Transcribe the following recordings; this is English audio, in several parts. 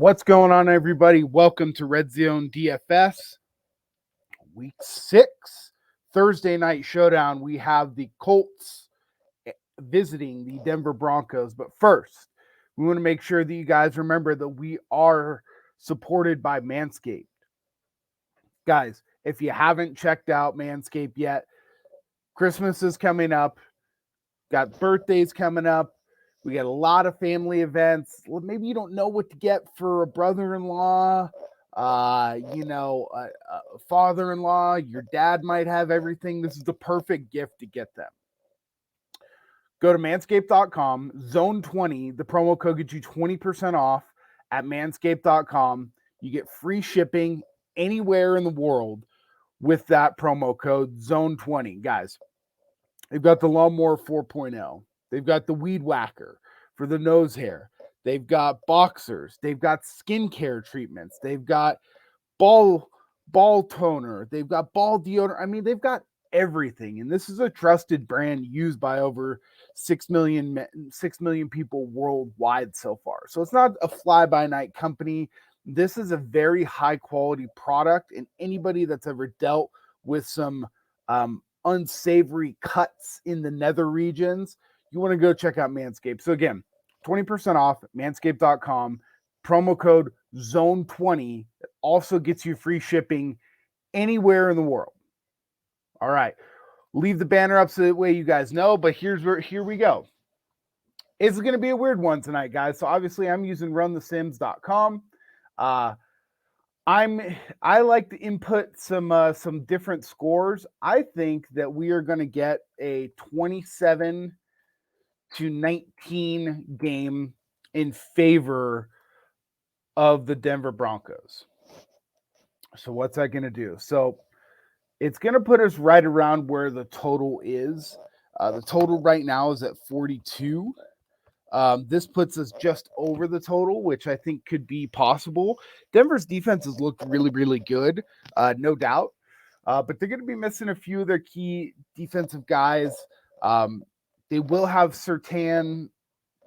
What's going on, everybody? Welcome to Red Zone DFS Week 6 Thursday night showdown. We have the Colts visiting the Denver Broncos. But first, we want to make sure that you guys remember that we are supported by Manscaped. Guys, if you haven't checked out Manscaped yet, Christmas is coming up, got birthdays coming up. We got a lot of family events. Maybe you don't know what to get for a brother-in-law, a father-in-law. Your dad might have everything. This is the perfect gift to get them. Go to manscaped.com, zone 20. The promo code gets you 20% off at manscaped.com. You get free shipping anywhere in the world with that promo code zone 20. Guys, they've got the Lawnmower 4.0. They've got the Weed Whacker for the nose hair. They've got boxers. They've got skincare treatments. They've got ball toner. They've got ball deodorant. I mean, they've got everything. And this is a trusted brand used by over 6 million people worldwide so far. So it's not a fly-by-night company. This is a very high-quality product. And anybody that's ever dealt with some unsavory cuts in the nether regions, you want to go check out Manscaped. So again, 20% off manscaped.com, promo code zone20. It also gets you free shipping anywhere in the world. All right, leave the banner up so that way you guys know, but here we go. It's going to be a weird one tonight, guys. So obviously I'm using runthesims.com. I like to input some different scores. I think that we are going to get a 27-19 game in favor of the Denver Broncos. So what's that going to do? So it's going to put us right around where the total is. The total right now is at 42. This puts us just over the total, which I think could be possible. Denver's defense has looked really, really good, no doubt. But they're going to be missing a few of their key defensive guys. They will have Surtain,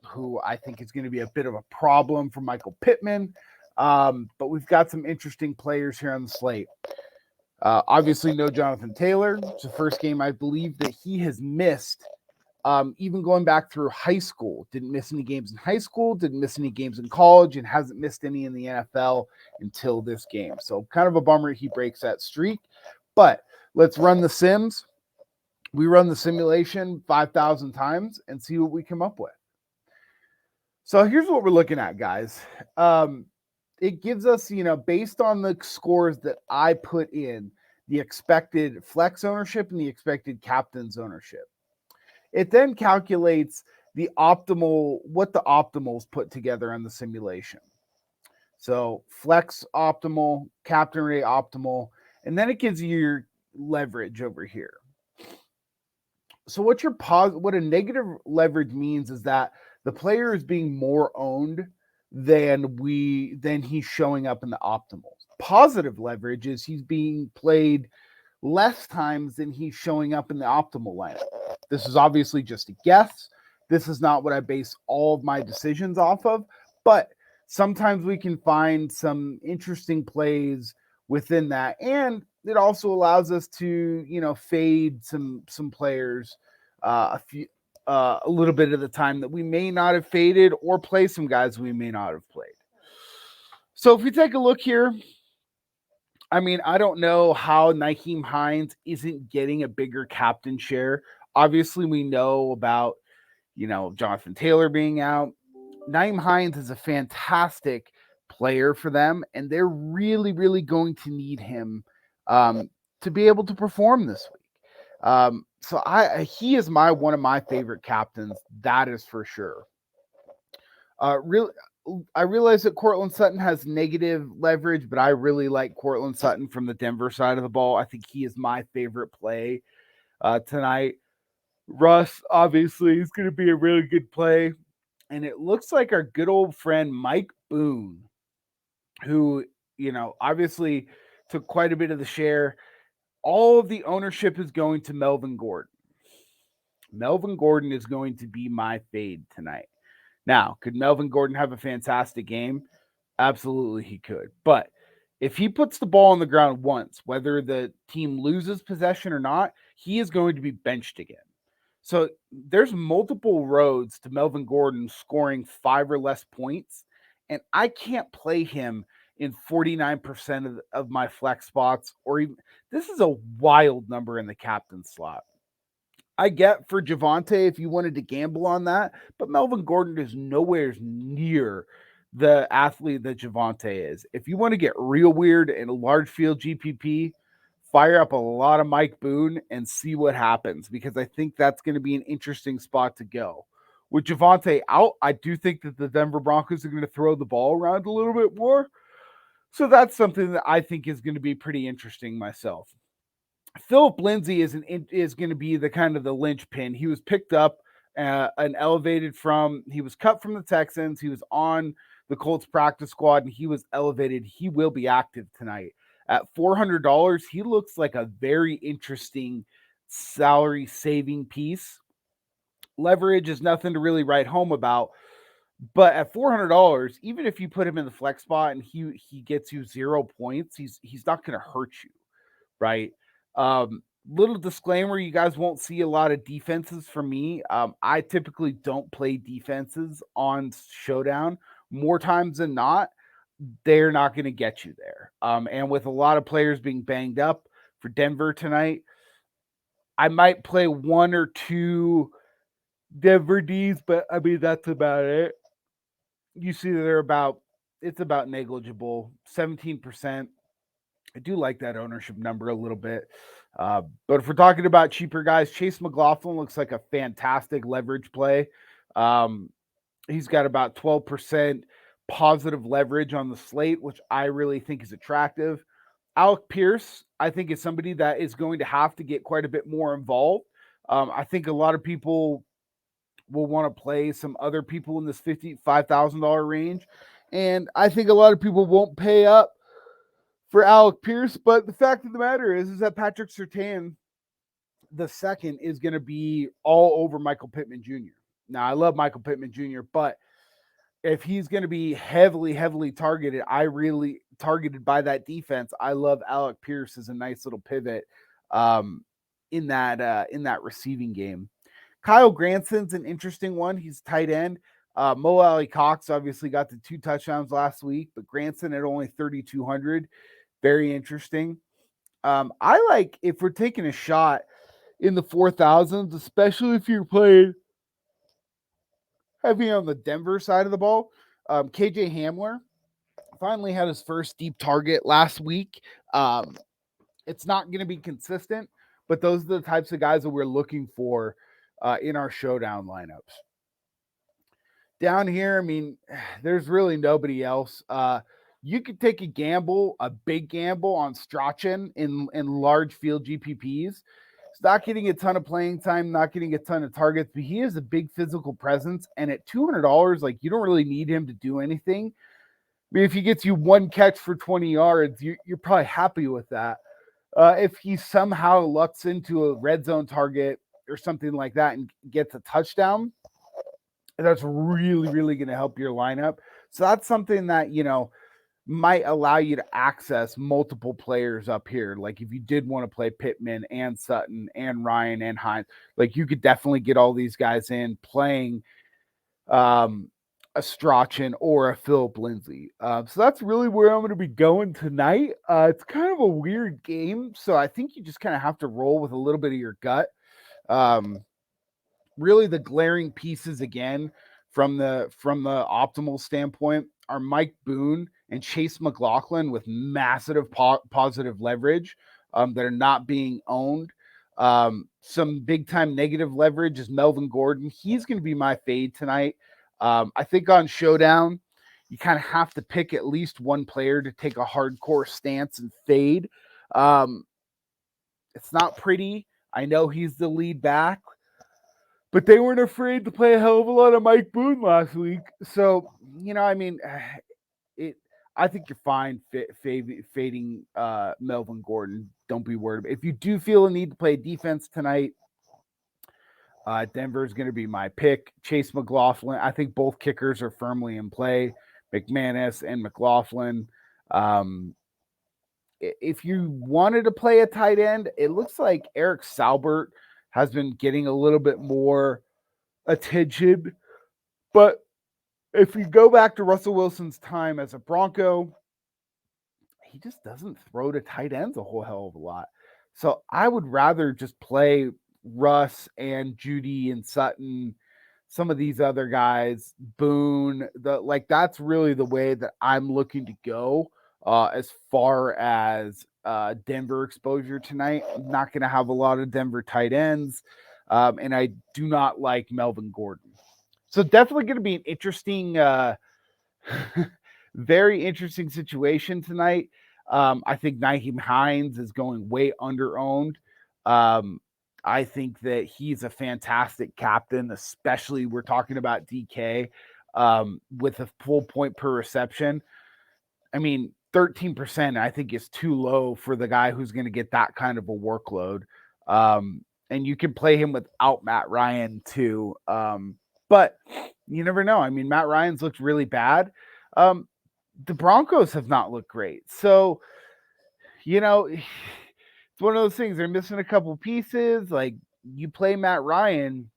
who I think is going to be a bit of a problem for Michael Pittman. But we've got some interesting players here on the slate. Obviously, no Jonathan Taylor. It's the first game I believe that he has missed. Even going back through high school, didn't miss any games in high school, didn't miss any games in college, and hasn't missed any in the NFL until this game. So kind of a bummer he breaks that streak. But let's run the sims. We run the simulation 5,000 times and see what we come up with. So here's what we're looking at, guys. It gives us, based on the scores that I put in, the expected flex ownership and the expected captain's ownership. It then calculates what the optimals put together on the simulation. So flex optimal, captain rate optimal, and then it gives you your leverage over here. So what a negative leverage means is that the player is being more owned than he's showing up in the optimals. Positive leverage is he's being played less times than he's showing up in the optimal lineup. This is obviously just a guess. This is not what I base all of my decisions off of, but sometimes we can find some interesting plays within that. And it also allows us to, fade some players a little bit of the time that we may not have faded, or play some guys we may not have played. So if we take a look here, I mean, I don't know how Nyheim Hines isn't getting a bigger captain share. Obviously, we know about, Jonathan Taylor being out. Nyheim Hines is a fantastic player for them, and they're really, really going to need him to be able to perform this week. So he is one of my favorite captains. That is for sure. I realize that Courtland Sutton has negative leverage, but I really like Courtland Sutton from the Denver side of the ball. I think he is my favorite play tonight. Russ, obviously, is going to be a really good play. And it looks like our good old friend Mike Boone, who, obviously took quite a bit of the share. All of the ownership is going to Melvin Gordon. Melvin Gordon is going to be my fade tonight. Now, could Melvin Gordon have a fantastic game? Absolutely, he could. But if he puts the ball on the ground once, whether the team loses possession or not, he is going to be benched again. So there's multiple roads to Melvin Gordon scoring 5 or less points, and I can't play him in 49% of my flex spots, or even this is a wild number in the captain slot. I get for Javonte if you wanted to gamble on that, but Melvin Gordon is nowhere near the athlete that Javonte is. If you want to get real weird in a large field GPP, fire up a lot of Mike Boone and see what happens, because I think that's going to be an interesting spot to go. With Javonte out, I do think that the Denver Broncos are going to throw the ball around a little bit more. So that's something that I think is going to be pretty interesting myself. Philip Lindsay is going to be the kind of the linchpin. He was picked up and elevated from. He was cut from the Texans. He was on the Colts practice squad, and he was elevated. He will be active tonight at $400. He looks like a very interesting salary saving piece. Leverage is nothing to really write home about. But at $400, even if you put him in the flex spot and he gets you 0 points, he's not going to hurt you, right? Little disclaimer, you guys won't see a lot of defenses from me. I typically don't play defenses on Showdown. More times than not, they're not going to get you there. And with a lot of players being banged up for Denver tonight, I might play 1 or 2 Denver Ds, but I mean, that's about it. You see that it's about negligible, 17%. I do like that ownership number a little bit. But if we're talking about cheaper guys, Chase McLaughlin looks like a fantastic leverage play. He's got about 12% positive leverage on the slate, which I really think is attractive. Alec Pierce, I think, is somebody that is going to have to get quite a bit more involved. I think a lot of people will want to play some other people in this $55,000 range. And I think a lot of people won't pay up for Alec Pierce. But the fact of the matter is that Patrick Surtain the second is going to be all over Michael Pittman Jr. Now, I love Michael Pittman Jr., but if he's going to be heavily targeted, I really targeted by that defense. I love Alec Pierce as a nice little pivot in that receiving game. Kyle Granson's an interesting one. He's tight end. Mo Alley Cox obviously got the 2 touchdowns last week, but Granson at only 3,200. Very interesting. I like, if we're taking a shot in the 4,000s, especially if you're playing heavy on the Denver side of the ball, KJ Hamler finally had his first deep target last week. It's not going to be consistent, but those are the types of guys that we're looking for in our Showdown lineups. Down here, I mean, there's really nobody else. You could take a gamble, a big gamble on Strachan in large field GPPs. He's not getting a ton of playing time, not getting a ton of targets, but he has a big physical presence. And at $200, like, you don't really need him to do anything. I mean, if he gets you 1 catch for 20 yards, you're probably happy with that. If he somehow lucks into a red zone target or something like that and gets a touchdown, that's really going to help your lineup. So that's something that, might allow you to access multiple players up here. Like if you did want to play Pittman and Sutton and Ryan and Hines, like you could definitely get all these guys in playing a Strachan or a Philip Lindsay. So that's really where I'm going to be going tonight. It's kind of a weird game, so I think you just kind of have to roll with a little bit of your gut. Really, the glaring pieces again from the optimal standpoint are Mike Boone and Chase McLaughlin with massive positive leverage that are not being owned. Some big time negative leverage is Melvin Gordon. He's going to be my fade tonight. I think on Showdown, you kind of have to pick at least one player to take a hardcore stance and fade. It's not pretty. I know he's the lead back, but they weren't afraid to play a hell of a lot of Mike Boone last week. So, I mean, I think you're fine fading Melvin Gordon. Don't be worried. If you do feel a need to play defense tonight, Denver is going to be my pick. Chase McLaughlin. I think both kickers are firmly in play. McManus and McLaughlin. If you wanted to play a tight end, it looks like Eric Saubert has been getting a little bit more attention. But if you go back to Russell Wilson's time as a Bronco, he just doesn't throw to tight ends a whole hell of a lot. So I would rather just play Russ and Judy and Sutton, some of these other guys, Boone. That's really the way that I'm looking to go as far as Denver exposure tonight. I'm not going to have a lot of Denver tight ends, and I do not like Melvin Gordon. So definitely going to be an interesting very interesting situation tonight. I think Nyheim Hines is going way under-owned. I think that he's a fantastic captain, especially we're talking about DK with a full point per reception. I mean, 13% I think is too low for the guy who's going to get that kind of a workload. And you can play him without Matt Ryan too. But you never know. I mean, Matt Ryan's looked really bad. The Broncos have not looked great. So, it's one of those things. They're missing a couple pieces. Like, you play Matt Ryan,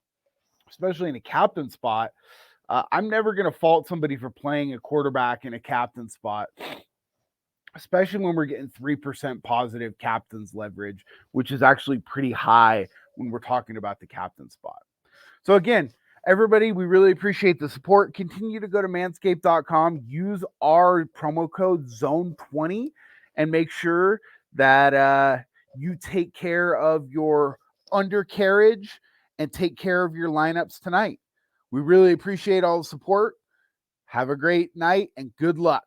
especially in a captain spot. I'm never going to fault somebody for playing a quarterback in a captain spot, especially when we're getting 3% positive captain's leverage, which is actually pretty high when we're talking about the captain spot. So again, everybody, we really appreciate the support. Continue to go to manscaped.com, use our promo code ZONE20, and make sure that you take care of your undercarriage and take care of your lineups tonight. We really appreciate all the support. Have a great night and good luck.